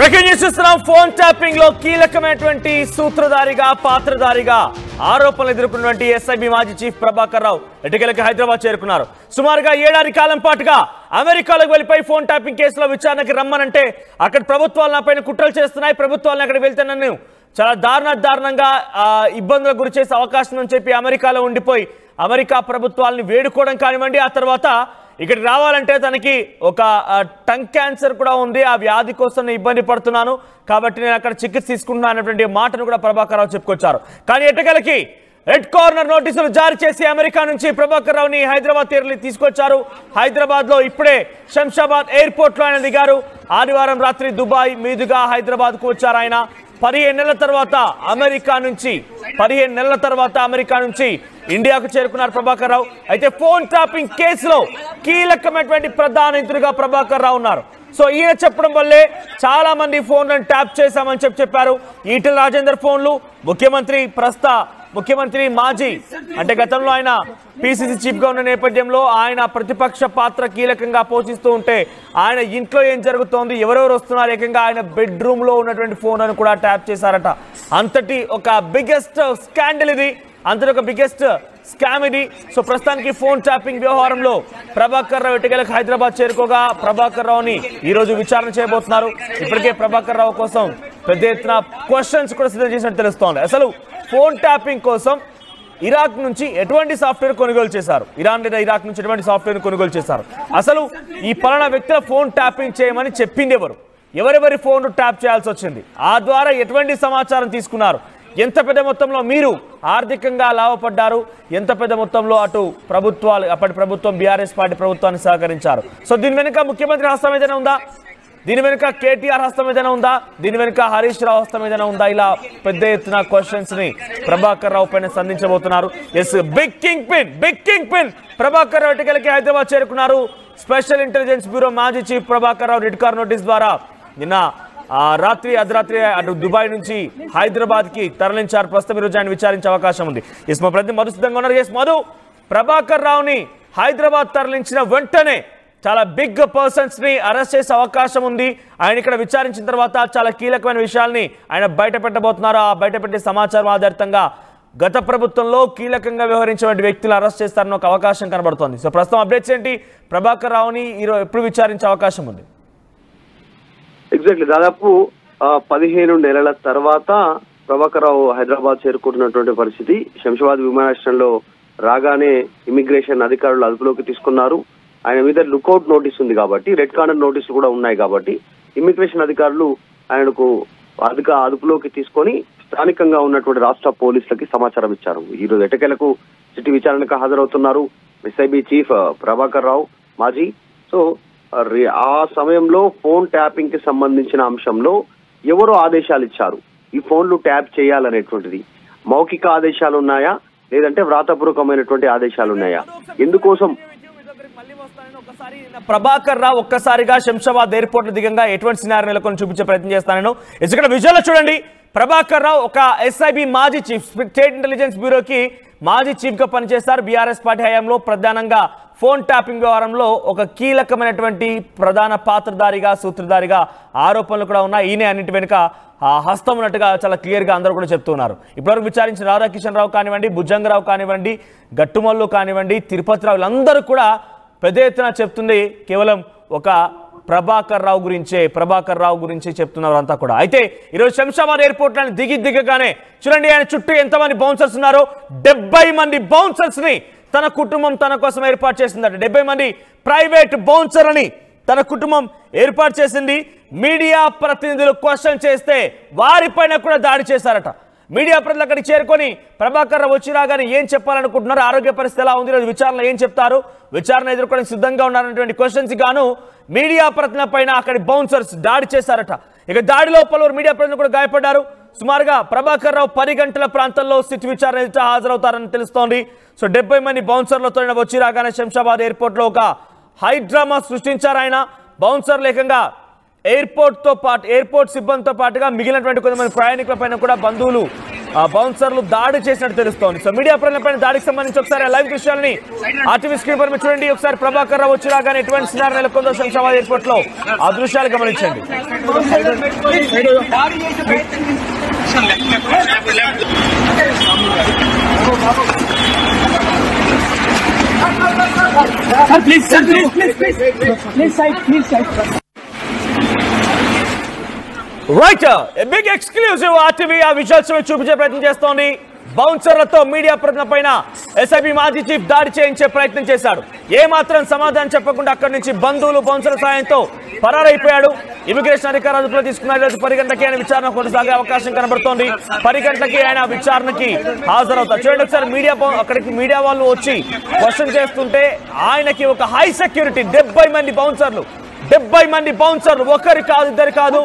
Breaking news చూస్తున్నాం. Phone tapping లో కీలకమైనటువంటి సూత్రధారిగా పాత్రధారిగా ఆరోపణలు ఎదుర్కొన్నటువంటి ఎస్ఐబి మాజీ చీఫ్ ప్రభాకర్ రావు ఎటకేలకి హైదరాబాద్ చేరుకున్నారు. సుమారుగా 7 ఏళ్ల కాలం పాటుగా అమెరికాలకు వెళ్లిపోయి ఫోన్ ట్యాపింగ్ కేసులో విచారణకి రమ్మనంటే అక్కడ ప్రభుత్వాలు నాపైన కుట్రలు చేస్తున్నాయి, ప్రభుత్వాలను అక్కడ వెళ్తే నన్ను చాలా దారుణంగా ఇబ్బందులకు గురి చేసే అవకాశం అని చెప్పి అమెరికాలో ఉండిపోయి అమెరికా ప్రభుత్వాలను వేడుకోవడం కానివ్వండి, ఆ తర్వాత ఇక్కడ రావాలంటే తనకి ఒక టంగ్ క్యాన్సర్ కూడా ఉంది, ఆ వ్యాధి కోసం నేను ఇబ్బంది పడుతున్నాను కాబట్టి నేను అక్కడ చికిత్స తీసుకుంటున్నాను అనేటువంటి మాటను కూడా ప్రభాకర్ రావు చెప్పుకొచ్చారు. కానీ ఎట్టకేలకి రెడ్ కార్నర్ నోటీసులు జారీ చేసి అమెరికా నుంచి ప్రభాకర్ రావుని హైదరాబాద్ తీసుకొచ్చారు. హైదరాబాద్ లో ఇప్పుడే శంషాబాద్ ఎయిర్పోర్ట్ లో ఆయన దిగారు. ఆదివారం రాత్రి దుబాయ్ మీదుగా హైదరాబాద్ కు వచ్చారు. ఆయన 15 నెలల తర్వాత అమెరికా నుంచి ఇండియాకు చేరుకున్నారు ప్రభాకర్ రావు. అయితే ఫోన్ ట్యాపింగ్ కేసులో కీలకమైనటువంటి ప్రధాన నిందితుడిగా ప్రభాకర్ రావు ఉన్నారు. సో ఈయన చెప్పడం వల్లే చాలా మంది ఫోన్లను ట్యాప్ చేశామని చెప్పారు. ఈటెల రాజేందర్ ఫోన్లు, ముఖ్యమంత్రి మాజీ అంటే గతంలో ఆయన పిసిసి చీఫ్ గా ఉన్న నేపథ్యంలో ఆయన ప్రతిపక్ష పాత్ర కీలకంగా పోషిస్తూ ఉంటే ఆయన ఇంట్లో ఏం జరుగుతోంది, ఎవరెవరు వస్తున్నారు, ఏకంగా ఆయన బెడ్రూమ్ లో ఉన్నటువంటి ఫోన్ అని కూడా ట్యాప్ చేశారట. అంతటి ఒక బిగ్గెస్ట్ స్కాండల్ ఇది, అంతటి ఒక బిగ్గెస్ట్ స్కామ్ ఇది. సో ప్రస్తుతానికి ఫోన్ ట్యాపింగ్ వ్యవహారంలో ప్రభాకర్ రావు ఎట్టకేలకు హైదరాబాద్ చేరుకోగా ప్రభాకర్ రావుని ఈ రోజు విచారణ చేయబోతున్నారు. ఇప్పటికే ప్రభాకర్ రావు కోసం పెద్ద ఎత్తున క్వశ్చన్స్ కూడా సిద్ధం చేసినట్టు తెలుస్తోంది. అసలు ఫోన్ ట్యాపింగ్ కోసం ఇరాక్ నుంచి ఎటువంటి సాఫ్ట్వేర్ కొనుగోలు చేశారు, ఇరాక్ నుంచి ఎటువంటి సాఫ్ట్వేర్ కొనుగోలు చేశారు, అసలు ఈ పలానా వ్యక్తుల ఫోన్ ట్యాపింగ్ చేయమని చెప్పింది ఎవరెవరి ఫోన్ ట్యాప్ చేయాల్సి వచ్చింది, ఆ ద్వారా ఎటువంటి సమాచారం తీసుకున్నారు, ఎంత పెద్ద మొత్తంలో మీరు ఆర్థికంగా లాభపడ్డారు, ఎంత పెద్ద మొత్తంలో అప్పటి ప్రభుత్వం బీఆర్ఎస్ పార్టీ ప్రభుత్వాన్ని సహకరించారు. సో దీని వెనుక ముఖ్యమంత్రి హస్తం ఏదైనా ఉందా, దీని వెనుక కేటీఆర్ హస్తం ఏదైనా ఉందా, దీని వెనుక హరీష్ రావు హస్తం ఏదైనా ఉందా, ఇలా పెద్ద ఎత్తున క్వశ్చన్స్ ని ప్రభాకర్ రావు పైన సంధించబోతున్నారు. Big king pin Prabhakar Rao ఎట్టకేలకి Hyderabad చేరుకున్నారు. స్పెషల్ ఇంటెలిజెన్స్ బ్యూరో మాజీ chief Prabhakar Rao red car notice ద్వారా నిన్న అర్ధరాత్రి అటు దుబాయ్ నుంచి హైదరాబాద్ కి తరలించారు. ప్రస్తుతం ఈరోజు ఆయన విచారించే అవకాశం ఉంది. మా ప్రతి మధు సిద్ధంగా ఉన్నారు. మధు, ప్రభాకర్ రావుని హైదరాబాద్ తరలించిన వెంటనే చాలా బిగ్ పర్సన్స్ ని అరెస్ట్ చేసే అవకాశం ఉంది. ఆయన ఇక్కడ విచారించిన తర్వాత చాలా కీలకమైన విషయాల్ని ఆయన బయట పెట్టబోతున్నారు. ఆ బయట పెట్టే సమాచారం ఆధారితంగా గత ప్రభుత్వంలో కీలకంగా వ్యవహరించిన వ్యక్తులు అరెస్ట్ చేస్తారన్న ఒక అవకాశం కనబడుతోంది. సో ప్రస్తుతం అప్డేట్స్ ఏంటి, ప్రభాకర్ రావుని ఈరోజు ఎప్పుడు విచారించే అవకాశం ఉంది? ఎగ్జాక్ట్లీ దాదాపు 15 నెలల తర్వాత ప్రభాకర్ రావు హైదరాబాద్ చేరుకుంటున్నటువంటి పరిస్థితి. శంషాబాద్ విమానాశ్రయంలో రాగానే ఇమిగ్రేషన్ అధికారులు అదుపులోకి తీసుకున్నారు. ఆయన మీద లుకౌట్ నోటీస్ ఉంది కాబట్టి, రెడ్ కార్నర్ నోటీసులు కూడా ఉన్నాయి కాబట్టి ఇమిగ్రేషన్ అధికారులు ఆయనకు అదుపులోకి తీసుకొని స్థానికంగా ఉన్నటువంటి రాష్ట్ర పోలీసులకి సమాచారం ఇచ్చారు. ఈ రోజు ఎట్టకేలకు సిటీ విచారణకు హాజరవుతున్నారు ఎస్ఐబి చీఫ్ ప్రభాకర్ రావు మాజీ. సో ఆ సమయంలో ఫోన్ ట్యాపింగ్ కి సంబంధించిన అంశంలో ఎవరు ఆదేశాలు ఇచ్చారు, ఈ ఫోన్లు ట్యాప్ చేయాలనేటువంటిది మౌఖిక ఆదేశాలు ఉన్నాయా లేదంటే వ్రాతపూర్వకమైనటువంటి ఆదేశాలు ఉన్నాయా, ఎందుకోసం ప్రభాకర్ రావు ఒక్కసారిగా శంషాబాద్ ఎయిర్పోర్ట్ దిగంగా ఎటువంటి సినారియో నెలకొని చూపించే ప్రయత్నం చేస్తాను. ఇక్కడ విజువల్ చూడండి. ప్రభాకర్ రావు ఒక ఎస్ఐబి మాజీ చీఫ్, స్టేట్ ఇంటెలిజెన్స్ బ్యూరోకి మాజీ చీఫ్ గా పనిచేస్తారు. బీఆర్ఎస్ పార్టీ హయాంలో ప్రధానంగా ఫోన్ ట్యాపింగ్ వ్యవహారంలో ఒక కీలకమైనటువంటి ప్రధాన పాత్రధారిగా సూత్రధారిగా ఆరోపణలు కూడా ఉన్నాయి. ఈయన అన్నింటి వెనుక హస్తం ఉన్నట్టుగా చాలా క్లియర్ గా అందరూ కూడా చెప్తున్నారు. ఇప్పటివరకు విచారించిన రాధాకిషన్ రావు కానివ్వండి, భుజంగరావు కానివ్వండి, గట్టుమల్లు కానివ్వండి, తిరుపతి రావు, వీళ్ళందరూ కూడా పెద్ద ఎత్తున చెప్తుంది కేవలం ఒక ప్రభాకర్ రావు గురించి చెప్తున్నారు అంతా కూడా. అయితే ఈరోజు శంషాబాద్ ఎయిర్పోర్ట్ లో దిగగానే చూడండి ఆయన చుట్టూ ఎంతమంది బౌన్సర్స్ ఉన్నారో. 70 మంది బౌన్సర్స్ ని తన కుటుంబం తన కోసం ఏర్పాటు చేసిందట. 70 మంది ప్రైవేట్ బౌన్సర్ అని తన కుటుంబం ఏర్పాటు చేసింది. మీడియా ప్రతినిధులు క్వశ్చన్ చేస్తే వారిపైన కూడా దాడి చేశారట. మీడియా ప్రజలు అక్కడికి చేరుకొని ప్రభాకర్ రావు వచ్చి రాగానే ఏం చెప్పాలనుకుంటున్నారు, ఆరోగ్య పరిస్థితి ఎలా ఉంది, ఈరోజు విచారణ ఏం చెప్తారు, విచారణ ఎదుర్కోవడానికి సిద్ధంగా ఉన్నారనేటువంటి క్వశ్చన్స్ గాను మీడియా ప్రతినిధుల పైన అక్కడి బౌన్సర్స్ దాడి చేశారట. ఇక దాడిలో పలువురు మీడియా ప్రతినిధులు కూడా గాయపడ్డారు. సుమారుగా ప్రభాకర్ రావు 10 గంటల ప్రాంతంలో సిట్ విచారణ ఎదుట హాజరవుతారని తెలుస్తోంది. సో 70 మంది బౌన్సర్లతో వచ్చి రాగానే శంషాబాద్ ఎయిర్పోర్ట్ లో ఒక హై డ్రామా సృష్టించారు ఆయన. బౌన్సర్లు ఏకంగా ఎయిర్పోర్ట్ సిబ్బందితో పాటుగా మిగిలినటువంటి కొంతమంది ప్రయాణికులపైన కూడా బంధువులు బౌన్సర్లు దాడి చేసినట్టు తెలుస్తోంది. సో మీడియా ప్రజలపైన దాడికి సంబంధించి ఒకసారి లైవ్ దృశ్యాలని ఆర్టీవీ స్క్రీన్ పై చూడండి. ఒకసారి ప్రభాకర్ రావు వచ్చి రాగానే ఎటువంటి సినారీ నెలకొందో శంషాబాద్ ఎయిర్పోర్ట్ లో ఆ దృశ్యాలు గమనించండి. రైట్, బిగ్ ఎక్స్క్లూజివ్ ఆర్టీవీ ఆ విజువల్స్ చూపించే ప్రయత్నం చేస్తోంది. బౌన్సర్లతో మీడియా ప్రతినిధులపైన ఎస్ఐబి మాజీ చీఫ్ దాడి చేయించే ప్రయత్నం చేశాడు. ఏ మాత్రం సమాధానం చెప్పకుండా అక్కడి నుంచి బంధువులు బౌన్సర్ల సాయంతో పరారైపోయాడు. ఇమిగ్రేషన్ అధికారులు అదుపులో తీసుకున్నారు. ఈరోజు 10 గంటలకి ఆయన విచారణ కొనసాగే అవకాశం కనబడుతోంది. 10 గంటలకి ఆయన విచారణకి హాజరవుతారు. చూడండి ఒకసారి అక్కడికి మీడియా వాళ్ళు వచ్చి క్వశ్చన్ చేస్తుంటే ఆయనకి ఒక హై సెక్యూరిటీ 70 మంది బౌన్సర్లు, 70 మంది బౌన్సర్లు, ఒకరి కాదు ఇద్దరు కాదు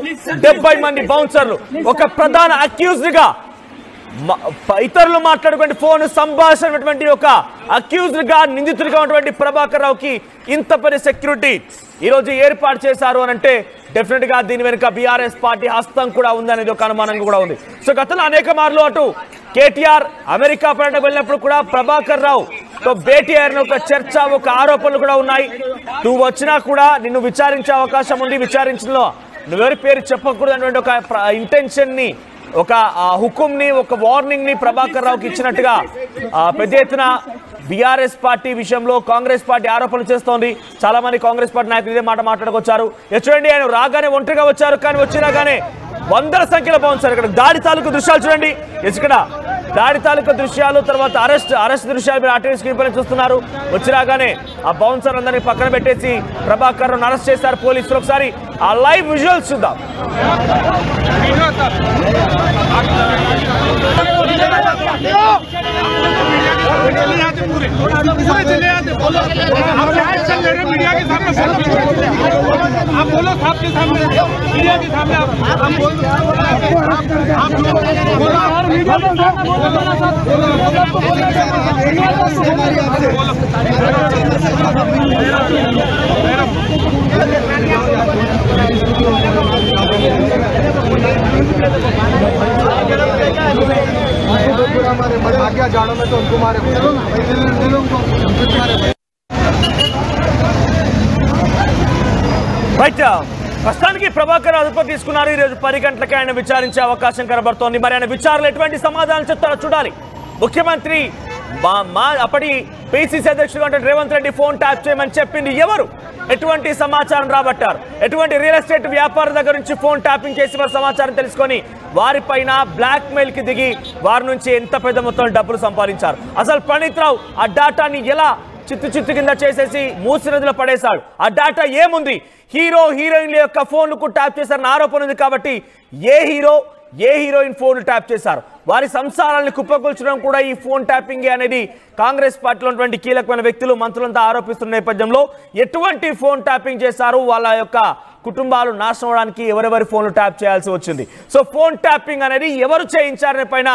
70 మంది బౌన్సర్లు ఒక ప్రధాన అక్యూజ్డ్ గా ఇతరులు మాట్లాడుకునే ఫోన్ సంభాషణ ఒక అక్యూజ్డ్ గా నిందితుడిగా ఉన్నటువంటి ప్రభాకర్ రావుకి ఇంత పెద్ద సెక్యూరిటీ ఈరోజు ఏర్పాటు చేశారు అని అంటే డెఫినెట్ గా దీని వెనుక బీఆర్ఎస్ పార్టీ హస్తం కూడా ఉందనేది ఒక అనుమానంగా కూడా ఉంది. సో గతంలో అనేక మార్లు అటు కేటీఆర్ అమెరికా పర్యటనకు వెళ్ళినప్పుడు కూడా ప్రభాకర్ రావు తో భేటీ అయిన ఒక చర్చ, ఒక ఆరోపణలు కూడా ఉన్నాయి. నువ్వు వచ్చినా కూడా నిన్ను విచారించే అవకాశం ఉంది, విచారించడంలో నువ్వెవరి పేరు చెప్పకూడదు అనేటువంటి ఒక ఇంటెన్షన్ ని, ఒక హుకుం ని, ఒక వార్నింగ్ ని ప్రభాకర్ రావుకి ఇచ్చినట్టుగా పెద్ద ఎత్తున బీఆర్ఎస్ పార్టీ విషయంలో కాంగ్రెస్ పార్టీ ఆరోపణలు చేస్తోంది. చాలా మంది కాంగ్రెస్ పార్టీ నాయకులు ఇదే మాట మాట్లాడుకొచ్చారు. చూడండి ఆయన రాగానే ఒంటరిగా వచ్చారు, కానీ వచ్చిరాగానే వందల సంఖ్యలో బౌన్సర్. ఇక్కడ దాడి తాలూకు దృశ్యాలు చూడండి. ఇక్కడ దాడి తాలూకు దృశ్యాలు, తర్వాత అరెస్ట్ దృశ్యాలు మీరు ఆర్టీవీ స్క్రీన్ పైన చూస్తున్నారు. వచ్చిరాగానే ఆ బౌన్సర్ అందరినీ పక్కన పెట్టేసి ప్రభాకర్ రావును అరెస్ట్ చేశారు పోలీసులు. ఒకసారి ఆ లైవ్ విజువల్స్ చూద్దాం. मीडिया के सामने आप बोलो, साहब के सामने, मीडिया के सामने आप बोलो, हमारे भाग्य जाड़ों में तो उनको मारे రైట్, ప్రస్తుతానికి ప్రభాకర్ అదుపులో తీసుకున్నారు. ఈరోజు 10 గంటలకి ఆయన విచారించే అవకాశం కనబడుతోంది. మరి ఆయన విచారణలో ఎటువంటి సమాధానం చెప్తారో చూడాలి. ముఖ్యమంత్రి అప్పటి పిసిసి అధ్యక్షుడు రేవంత్ రెడ్డి ఫోన్ ట్యాప్ చేయమని చెప్పింది ఎవరు? ఎటువంటి సమాచారం రాబట్టారు? ఎటువంటి రియల్ ఎస్టేట్ వ్యాపారం దగ్గర నుంచి ఫోన్ ట్యాపింగ్ చేసి వారి సమాచారం తెలుసుకొని వారిపైన బ్లాక్ మెయిల్ కి దిగి వారి నుంచి ఎంత పెద్ద మొత్తం డబ్బులు సంపాదించారు? అసలు ప్రణీత్ రావు ఆ డాటాని ఎలా చిత్తు కింద చేసేసి మూసినదిలో పడేశాడు? ఆ డాటా ఏముంది? హీరోయిన్ల యొక్క ఫోన్లకు ట్యాప్ చేశారని ఆరోపణ ఉంది. కాబట్టి ఏ హీరోయిన్ ఫోన్లు ట్యాప్ చేశారు? వారి సంసారాలను కుప్పకొల్చడం కూడా ఈ ఫోన్ ట్యాపింగ్ అనేది కాంగ్రెస్ పార్టీలో ఉన్నటువంటి కీలకమైన వ్యక్తులు, మంత్రులంతా ఆరోపిస్తున్న నేపథ్యంలో ఎటువంటి ఫోన్ ట్యాపింగ్ చేశారు, వాళ్ళ యొక్క కుటుంబాలు నాశనం అవడానికి ఎవరెవరి ఫోన్లు ట్యాప్ చేయాల్సి వచ్చింది? సో ఫోన్ ట్యాపింగ్ అనేది ఎవరు చేయించారనే పైన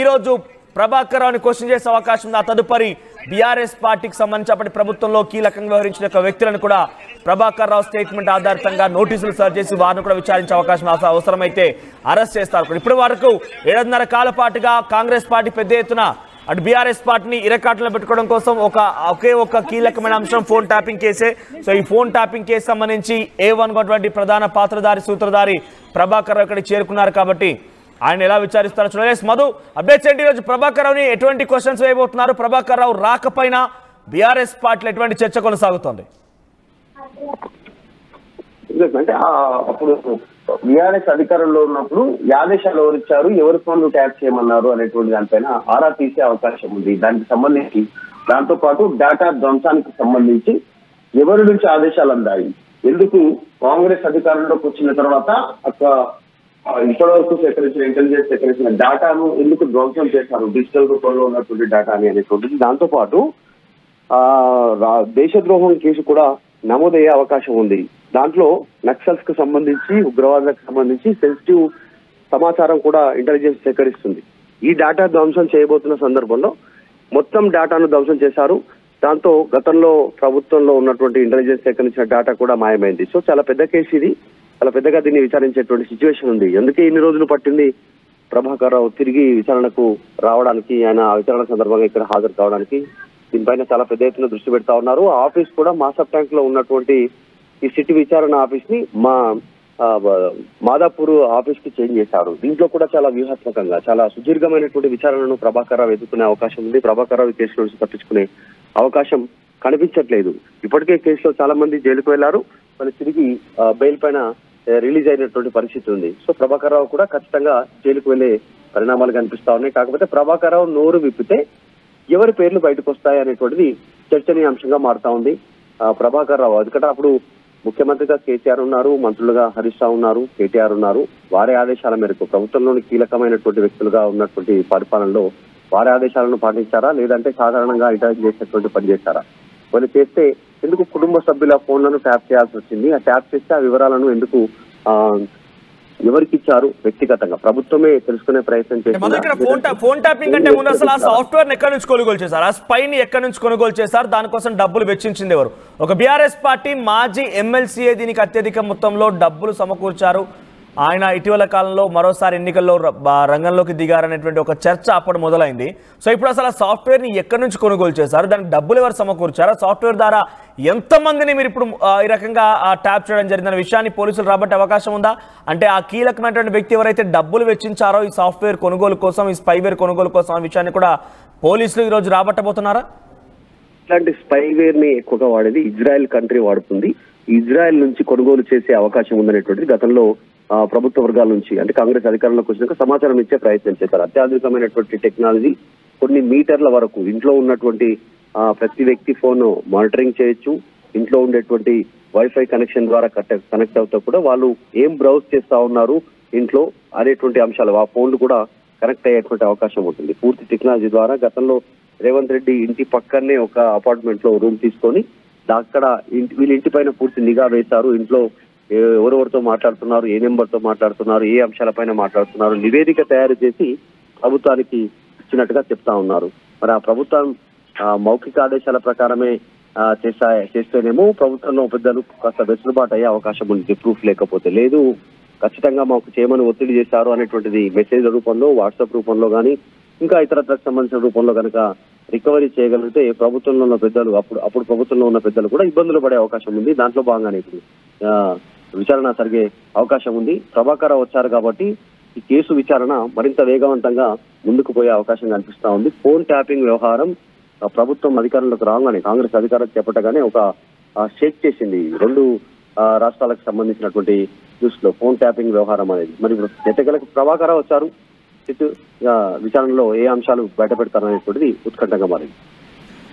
ఈరోజు ప్రభాకర్ రావుని క్వశ్చన్ చేసే అవకాశం ఉంది. ఆ తదుపరి బీఆర్ఎస్ పార్టీకి సంబంధించి అప్పటి ప్రభుత్వంలో కీలకంగా వ్యవహరించిన వ్యక్తులను కూడా ప్రభాకర్ రావు స్టేట్మెంట్ ఆధారితంగా నోటీసులు సర్వ్ చేసి వారిని కూడా విచారించే అవకాశం, అవసరమైతే అరెస్ట్ చేస్తారు. ఇప్పటి వరకు 7.5 కాల పాటుగా కాంగ్రెస్ పార్టీ పెద్ద ఎత్తున అటు బీఆర్ఎస్ పార్టీని ఇరకాటలో పెట్టుకోవడం కోసం ఒకే ఒక కీలకమైన అంశం ఫోన్ ట్యాపింగ్ కేసే. సో ఈ ఫోన్ ట్యాపింగ్ కేసు సంబంధించి A1 ప్రధాన పాత్రధారి సూత్రధారి ప్రభాకర్ రావు ఇక్కడికి చేరుకున్నారు. కాబట్టి ఆయన ఎలా విచారిస్తారో చూడాలి. మధు, అప్డేట్స్ ఏంటి? ఈరోజు ప్రభాకర్ రావుని ఎటువంటి క్వశ్చన్స్ వేయబోతున్నారు? ప్రభాకర్ రావు రాకపోయినా బీఆర్ఎస్ పార్టీలో ఎటువంటి చర్చ కొనసాగుతోంది? అంటే అప్పుడు బీఆర్ఎస్ అధికారంలో ఉన్నప్పుడు ఆదేశాలు ఎవరిచ్చారు, ఎవరి ఫోన్లు ట్యాప్ చేయమన్నారు అనేటువంటి దానిపైన ఆరా తీసే అవకాశం ఉంది. దానికి సంబంధించి దాంతో పాటు డేటా ధ్వంసానికి సంబంధించి ఎవరి నుంచి ఆదేశాలు అందాయి, ఎందుకు కాంగ్రెస్ అధికారంలోకి వచ్చిన తర్వాత ఇప్పటి వరకు ఇంటెలిజెన్స్ సేకరించిన డేటాను ఎందుకు ధ్వంసం చేశారు, డిజిటల్ రూపంలో ఉన్నటువంటి డేటాని అనేటువంటిది. దాంతో పాటు దేశద్రోహం కేసు కూడా నమోదయ్యే అవకాశం ఉంది. దాంట్లో నక్సల్స్ కు సంబంధించి, ఉగ్రవాదులకు సంబంధించి సెన్సిటివ్ సమాచారం కూడా ఇంటెలిజెన్స్ సేకరిస్తుంది. ఈ డేటా ధ్వంసం చేయబోతున్న సందర్భంలో మొత్తం డేటాను ధ్వంసం చేశారు. దాంతో గతంలో ప్రభుత్వంలో ఉన్నటువంటి ఇంటెలిజెన్స్ సేకరించిన డేటా కూడా మాయమైంది. సో చాలా పెద్ద కేసు ఇది. చాలా పెద్దగా దీన్ని విచారించేటువంటి సిచ్యువేషన్ ఉంది. ఎందుకే ఇన్ని రోజులు పట్టింది ప్రభాకర్ రావు తిరిగి విచారణకు రావడానికి, ఆయన విచారణ సందర్భంగా ఇక్కడ హాజరు కావడానికి? దీనిపైన చాలా పెద్ద ఎత్తున దృష్టి పెడతా ఉన్నారు. ఆఫీస్ కూడా మాసప్ ట్యాంక్ లో ఉన్నటువంటి ఈ సిటీ విచారణ ఆఫీస్ ని మాదాపూర్ ఆఫీస్ కి చేంజ్ చేశారు. దీంట్లో కూడా చాలా వ్యూహాత్మకంగా చాలా సుదీర్ఘమైనటువంటి విచారణను ప్రభాకర్ రావు ఎదుర్కొనే అవకాశం ఉంది. ప్రభాకర్ రావు కేసులో నుంచి తప్పించుకునే అవకాశం కనిపించట్లేదు. ఇప్పటికే కేసులో చాలా మంది జైలుకు వెళ్లారు, మరి తిరిగి బెయిల్ పైన రిలీజ్ అయినటువంటి పరిస్థితి ఉంది. సో ప్రభాకర్ రావు కూడా ఖచ్చితంగా జైలుకు వెళ్లే పరిణామాలు కనిపిస్తా ఉన్నాయి. కాకపోతే ప్రభాకర్ రావు నోరు విప్పితే ఎవరి పేర్లు బయటకు వస్తాయి అనేటువంటిది చర్చనీయాంశంగా మారుతా ఉంది. ప్రభాకర్ రావు ఎందుకంటే అప్పుడు ముఖ్యమంత్రిగా కేసీఆర్ ఉన్నారు, మంత్రులుగా హరీష్ రావు ఉన్నారు, కేటీఆర్ ఉన్నారు. వారి ఆదేశాల మేరకు ప్రభుత్వంలోని కీలకమైనటువంటి వ్యక్తులుగా ఉన్నటువంటి పరిపాలనలో వారి ఆదేశాలను పాటించారా, లేదంటే సాధారణంగా ఇంటర్వ్యూ చేసేటువంటి పని చేశారా? వాళ్ళు చేస్తే ఎందుకు కుటుంబ సభ్యుల ఫోన్లను ట్యాప్ చేయాల్సి వచ్చింది? ఆ ట్యాప్ చేస్తే ఆ వివరాలను ఎందుకు ఎవరికి ఇచ్చారు? వ్యక్తిగతంగా ప్రభుత్వమే తెలుసుకునే ప్రయత్నం చేశారు. ఫోన్ ట్యాపింగ్ అంటే ముందు అసలు ఆ సాఫ్ట్వేర్ ఎక్కడి నుంచి కొనుగోలు చేశారు? ఆ స్పైని ఎక్కడి నుంచి కొనుగోలు చేశారు? దానికోసం డబ్బులు వెచ్చించింది ఎవరు? ఒక బీఆర్ఎస్ పార్టీ మాజీ ఎమ్మెల్సీఏ దీనికి అత్యధిక మొత్తంలో డబ్బులు సమకూర్చారు. ఆయన ఇటీవల కాలంలో మరోసారి ఎన్నికల్లో రంగంలోకి దిగారనేటువంటి ఒక చర్చ అప్పుడు మొదలైంది. సో ఇప్పుడు అసలు ఆ సాఫ్ట్వేర్ ని ఎక్కడి నుంచి కొనుగోలు చేశారు? దానికి డబ్బులు ఎవరు సమకూర్చారు? సాఫ్ట్వేర్ ద్వారా ఎంతమందిని మీరు ఇప్పుడు ఈ రకంగా ట్యాప్ చేయడం జరిగిందన్న విషయాన్ని పోలీసులు రాబట్టే అవకాశం ఉందా? అంటే ఆ కీలకమైనటువంటి వ్యక్తి ఎవరైతే డబ్బులు వెచ్చించారో ఈ సాఫ్ట్వేర్ కొనుగోలు కోసం, ఈ స్పైవేర్ కొనుగోలు కోసం ఆ విషయాన్ని కూడా పోలీసులు ఈ రోజు రాబట్టబోతున్నారా? ఇట్లాంటి స్పైవేర్ ని ఎక్కువగా వాడేది ఇజ్రాయెల్ కంట్రీ వాడుతుంది. ఇజ్రాయెల్ నుంచి కొనుగోలు చేసే అవకాశం ఉందనేటువంటిది గతంలో ప్రభుత్వ వర్గాల నుంచి, అంటే కాంగ్రెస్ అధికారంలోకి వచ్చినాక సమాచారం ఇచ్చే ప్రయత్నం చేశారు. అత్యాధునికమైనటువంటి టెక్నాలజీ, కొన్ని మీటర్ల వరకు ఇంట్లో ఉన్నటువంటి ప్రతి వ్యక్తి ఫోన్ మానిటరింగ్ చేయొచ్చు. ఇంట్లో ఉండేటువంటి వైఫై కనెక్షన్ ద్వారా కనెక్ట్ అవుతా కూడా వాళ్ళు ఏం బ్రౌజ్ చేస్తా ఉన్నారు ఇంట్లో అనేటువంటి అంశాలు ఆ ఫోన్లు కూడా కనెక్ట్ అయ్యేటువంటి అవకాశం ఉంటుంది. పూర్తి టెక్నాలజీ ద్వారా గతంలో రేవంత్ రెడ్డి ఇంటి పక్కనే ఒక అపార్ట్మెంట్ లో రూమ్ తీసుకొని అక్కడ వీళ్ళ ఇంటి పైన పూర్తి నిఘా వేశారు. ఇంట్లో ఎవరెవరితో మాట్లాడుతున్నారు, ఏ నెంబర్తో మాట్లాడుతున్నారు, ఏ అంశాలపైన మాట్లాడుతున్నారు, నివేదిక తయారు చేసి ప్రభుత్వానికి ఇచ్చినట్టుగా చెప్తా ఉన్నారు. మరి ఆ ప్రభుత్వం మౌఖిక ఆదేశాల ప్రకారమే చేస్తేనేమో ప్రభుత్వంలో పెద్దలు కాస్త వెసులుబాటు అయ్యే అవకాశం ఉంది. ప్రూఫ్ లేకపోతే లేదు, ఖచ్చితంగా మాకు చేయమని ఒత్తిడి చేశారు అనేటువంటిది మెసేజ్ రూపంలో, వాట్సాప్ రూపంలో కానీ ఇంకా ఇతరత్రకు సంబంధించిన రూపంలో కనుక రికవరీ చేయగలిగితే ప్రభుత్వంలో ఉన్న పెద్దలు అప్పుడు ప్రభుత్వంలో ఉన్న పెద్దలు కూడా ఇబ్బందులు పడే అవకాశం ఉంది. దాంట్లో భాగంగానే ఇప్పుడు విచారణ జరిగే అవకాశం ఉంది. ప్రభాకర్ వచ్చారు కాబట్టి ఈ కేసు విచారణ మరింత వేగవంతంగా ముందుకు పోయే అవకాశం కనిపిస్తా ఉంది. ఫోన్ ట్యాపింగ్ వ్యవహారం ప్రభుత్వం అధికారంలోకి రాగానే, కాంగ్రెస్ అధికారం చేపట్టగానే ఒక షేక్ చేసింది రెండు రాష్ట్రాలకు సంబంధించినటువంటి న్యూస్ లో ఫోన్ ట్యాపింగ్ వ్యవహారం అనేది. మరి ఇప్పుడు ఎట్టగలకు ప్రభాకర్ వచ్చారు, విచారణలో ఏ అంశాలు బయటపెడతారనేటువంటిది ఉత్కంఠంగా మారింది.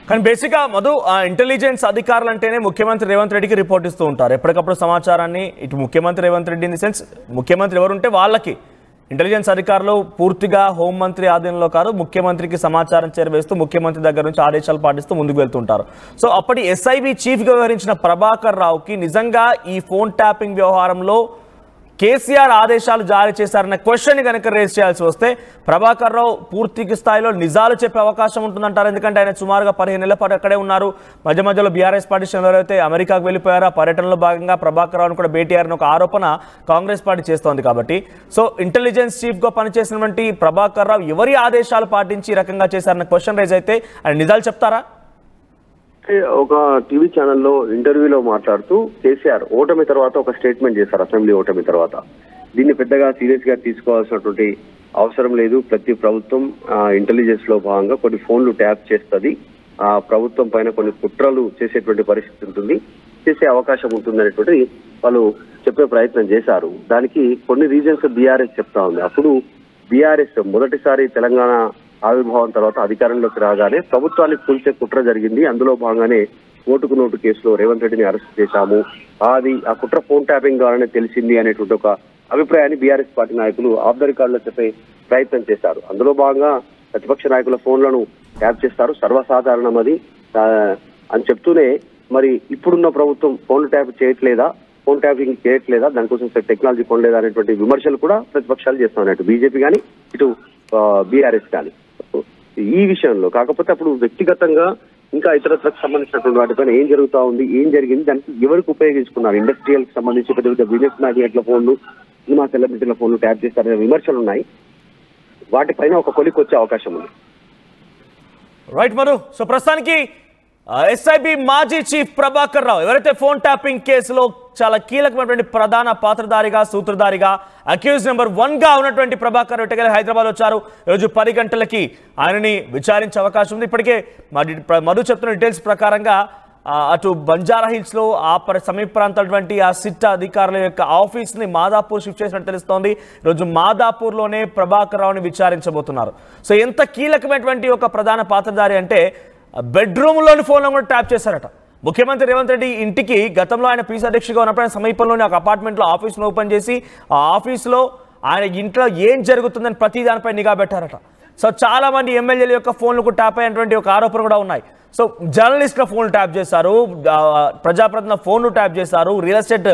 కానీ బేసిక్గా మధు, ఇంటెలిజెన్స్ అధికారులు అంటేనే ముఖ్యమంత్రి రేవంత్ రెడ్డికి రిపోర్ట్ ఇస్తూ ఉంటారు. ఎప్పటికప్పుడు సమాచారాన్ని ఇటు ముఖ్యమంత్రి Revanth Reddy in the sense ముఖ్యమంత్రి ఎవరుంటే వాళ్ళకి ఇంటెలిజెన్స్ అధికారులు పూర్తిగా హోంమంత్రి ఆధీనంలో కాదు, ముఖ్యమంత్రికి సమాచారం చేరవేస్తూ ముఖ్యమంత్రి దగ్గర నుంచి ఆదేశాలు పాటిస్తూ ముందుకు వెళ్తుంటారు. సో అప్పటి ఎస్ఐబి చీఫ్గా వ్యవహరించిన ప్రభాకర్ రావుకి నిజంగా ఈ ఫోన్ ట్యాపింగ్ వ్యవహారంలో కేసీఆర్ ఆదేశాలు జారీ చేశారన్న క్వశ్చన్ కనుక రేస్ చేయాల్సి వస్తే ప్రభాకర్ రావు పూర్తి స్థాయిలో నిజాలు చెప్పే అవకాశం ఉంటుందంటారు. ఎందుకంటే ఆయన సుమారుగా 15 నెలల పాటు అక్కడే ఉన్నారు. మధ్య మధ్యలో బీఆర్ఎస్ పార్టీ ఎవరైతే అమెరికాకు వెళ్ళిపోయారో పర్యటనలో భాగంగా ప్రభాకర్ రావును కూడా భేటీ అయ్యారని ఒక ఆరోపణ కాంగ్రెస్ పార్టీ చేస్తోంది. కాబట్టి సో ఇంటెలిజెన్స్ చీఫ్గా పనిచేసినటువంటి ప్రభాకర్ రావు ఎవరి ఆదేశాలు పాటించి ఈ రకంగా చేశారన్న క్వశ్చన్ రేజ్ అయితే ఆయన నిజాలు చెప్తారా? ఒక టీవీ ఛానల్లో ఇంటర్వ్యూలో మాట్లాడుతూ కేసీఆర్ ఓటమి తర్వాత ఒక స్టేట్మెంట్ చేశారు. అసెంబ్లీ ఓటమి తర్వాత దీన్ని పెద్దగా సీరియస్ గా తీసుకోవాల్సినటువంటి అవసరం లేదు. ప్రతి ప్రభుత్వం ఇంటెలిజెన్స్ లో భాగంగా కొన్ని ఫోన్లు ట్యాప్ చేస్తుంది, ఆ ప్రభుత్వం పైన కొన్ని కుట్రలు చేసేటువంటి పరిస్థితి ఉంటుంది, చేసే అవకాశం ఉంటుంది అనేటువంటిది వాళ్ళు చెప్పే ప్రయత్నం చేశారు. దానికి కొన్ని రీజన్స్ బీఆర్ఎస్ చెప్తా ఉంది. అప్పుడు బీఆర్ఎస్ మొదటిసారి తెలంగాణ ఆవిర్భావం తర్వాత అధికారంలోకి రాగానే ప్రభుత్వాన్ని కూల్చే కుట్ర జరిగింది. అందులో భాగంగానే ఓటుకు నోటు కేసులో రేవంత్ రెడ్డిని అరెస్ట్ చేశాము, ఆ కుట్ర ఫోన్ ట్యాపింగ్ ద్వారానే తెలిసింది అనేటువంటి ఒక అభిప్రాయాన్ని బీఆర్ఎస్ పార్టీ నాయకులు ఆఫ్ ద రికార్డులో చెప్పే ప్రయత్నం చేశారు. అందులో భాగంగా ప్రతిపక్ష నాయకుల ఫోన్లను ట్యాప్ చేస్తారు, సర్వసాధారణం అది అని చెప్తూనే మరి ఇప్పుడున్న ప్రభుత్వం ఫోన్లు ట్యాప్ చేయట్లేదా, ఫోన్ ట్యాపింగ్ చేయట్లేదా, దానికోసం టెక్నాలజీ కొనలేదా అనేటువంటి విమర్శలు కూడా ప్రతిపక్షాలు చేస్తా ఉన్నాయి, అటు బీజేపీ కానీ ఇటు బీఆర్ఎస్ కానీ. ఈ విషయంలో కాకపోతే అప్పుడు వ్యక్తిగతంగా ఇంకా ఇతరత్రకు సంబంధించినటువంటి వాటిపైన ఏం జరుగుతా ఉంది, ఏం జరిగింది, దానికి ఎవరికి ఉపయోగించుకున్నారు, ఇండస్ట్రియల్ కి సంబంధించి పెద్ద పెద్ద బిజినెస్ మ్యాగ్నెట్ల ఫోన్లు, సినిమా సెలబ్రిటీల ఫోన్లు ట్యాప్ చేస్తారనే విమర్శలు ఉన్నాయి. వాటిపైన ఒక కొలికి వచ్చే అవకాశం ఉంది. రైట్ మధు. సో ప్రస్తుతానికి ఎస్ఐబి మాజీ చీఫ్ ప్రభాకర్ రావు ఎవరైతే ఫోన్ ట్యాపింగ్ కేసులో చాలా కీలకమైనటువంటి ప్రధాన పాత్రధారిగా, సూత్రధారిగా, అక్యూజ్ నెంబర్ 1గా ఉన్నటువంటి ప్రభాకర్ ఇటగల హైదరాబాద్ వచ్చారు. ఈరోజు 10 గంటలకి ఆయనని విచారించే అవకాశం ఉంది. ఇప్పటికే మధు చెప్తున్న డీటెయిల్స్ ప్రకారంగా అటు బంజారా హిల్స్ లో ఆ సమీప ప్రాంతాలటువంటి ఆ సిట్ అధికారుల యొక్క ఆఫీస్ ని మాదాపూర్ షిఫ్ట్ చేసినట్టు తెలుస్తోంది. ఈరోజు మాదాపూర్ లోనే ప్రభాకర్ రావుని విచారించబోతున్నారు. సో ఎంత కీలకమైనటువంటి ఒక ప్రధాన పాత్రధారి అంటే బెడ్రూమ్ లోని ఫోన్లో కూడా ట్యాప్ చేశారట. ముఖ్యమంత్రి రేవంత్ రెడ్డి ఇంటికి గతంలో ఆయన పీసీ అధ్యక్షుడిగా ఉన్నప్పుడు సమీపంలోని ఒక అపార్ట్మెంట్లో ఆఫీస్ను ఓపెన్ చేసి ఆ ఆఫీస్లో ఆయన ఇంట్లో ఏం జరుగుతుందని ప్రతి దానిపై నిఘా పెట్టారట. సో చాలా మంది ఎమ్మెల్యేల యొక్క ఫోన్లకు ట్యాప్ అయినటువంటి ఒక ఆరోపణ కూడా ఉన్నాయి. సో జర్నలిస్టుల ఫోన్లు ట్యాప్ చేశారు, ప్రజాప్రతినిధుల ఫోన్లు ట్యాప్ చేశారు, రియల్ ఎస్టేట్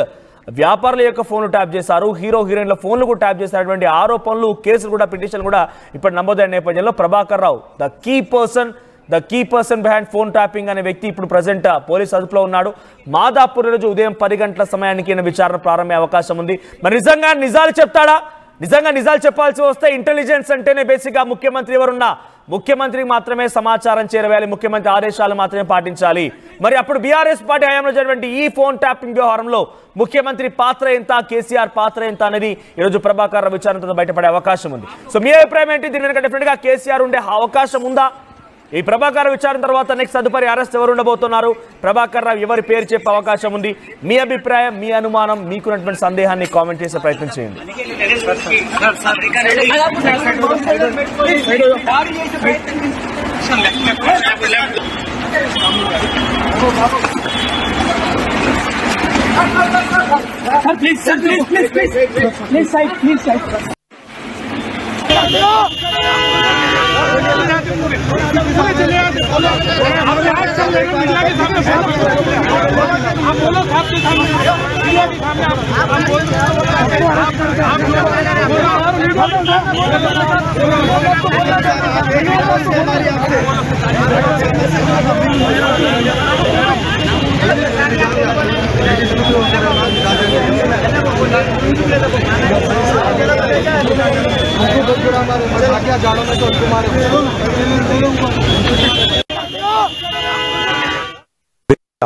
వ్యాపారుల యొక్క ఫోన్లు ట్యాప్ చేశారు, హీరో హీరోయిన్ల ఫోన్లు కూడా ట్యాప్ చేసినటువంటి ఆరోపణలు, కేసులు కూడా, పిటిషన్లు కూడా ఇప్పుడు నమోదైన నేపథ్యంలో Prabhakar Rao the key person behind phone tapping అనే వ్యక్తి ఇప్పుడు ప్రజెంట్ పోలీస్ అదుపులో ఉన్నాడు. మాదాపూర్ రోజు ఉదయం 10 గంటల సమయానికి విచారణ ప్రారంభమయ్యే అవకాశం ఉంది. మరి నిజంగా నిజాలు చెప్తాడా? నిజంగా నిజాలు చెప్పాల్సి వస్తే ఇంటెలిజెన్స్ అంటేనే బేసిక్గా ముఖ్యమంత్రి ఎవరున్నా ముఖ్యమంత్రికి మాత్రమే సమాచారం చేరవేయాలి, ముఖ్యమంత్రి ఆదేశాలు మాత్రమే పాటించాలి. మరి అప్పుడు బీఆర్ఎస్ పార్టీ హయాంలో జరిగినటువంటి ఈ ఫోన్ ట్యాపింగ్ వ్యవహారంలో ముఖ్యమంత్రి పాత్ర ఎంత, కేసీఆర్ పాత్ర ఎంత అనేది ఈరోజు ప్రభాకర్ రావు విచారణతో బయటపడే అవకాశం ఉంది. సో మీ అభిప్రాయం ఏంటి? దీని వెనుక డెఫినెట్ గా కేసీఆర్ ఉండే అవకాశం ఉందా? ఈ ప్రభాకర్ విచారణ తర్వాత నెక్స్ట్ తదుపరి అరెస్ట్ ఎవరు ఉండబోతున్నారు? ప్రభాకర్ రావు ఎవరి పేరు చెప్పే అవకాశం ఉంది? మీ అభిప్రాయం, మీ అనుమానం, మీకున్నటువంటి సందేహాన్ని కామెంట్ చేసే ప్రయత్నం చేయండి. आप बोलो साहब के सामने, मीडिया के सामने आप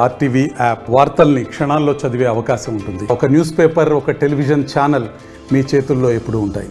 ఆర్టీవీ యాప్ వార్తల్ని క్షణాల్లో చదివే అవకాశం ఉంటుంది. ఒక న్యూస్ పేపర్, ఒక టెలివిజన్ ఛానల్ మీ చేతుల్లో ఎప్పుడూ ఉంటాయి.